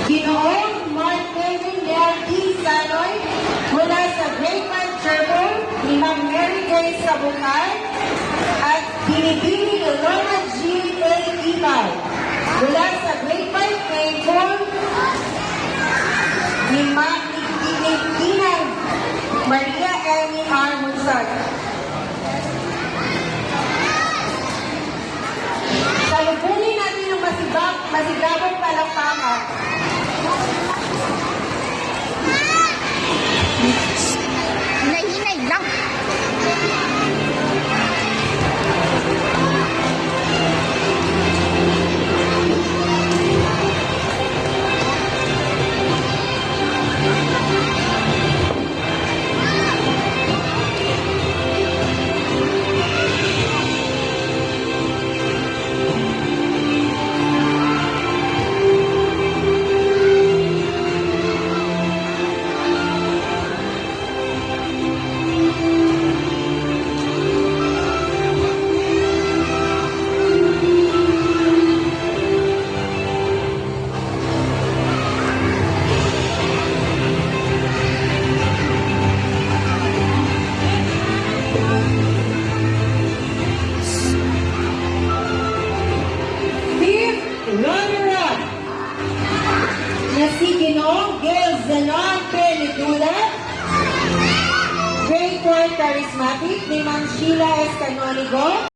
Ginoong Mark Kevin Lerdy Sanoy mula sa Grade 5 Cherbourg ni Ma'am Mary Grace Sabukay at Binibini Lorna G. A. Ibay mula sa Grade 5 Mayborn ni Ma'am Tinang Maria Amy R. Munsag. Salubungin natin ang masigabong palakpakan. Hinay-hinay lang. Runner-up na si Ginoong Gail Zenon Penedula, Grade 4 Charismatic ni Ma'am Sheila S. Canonigo.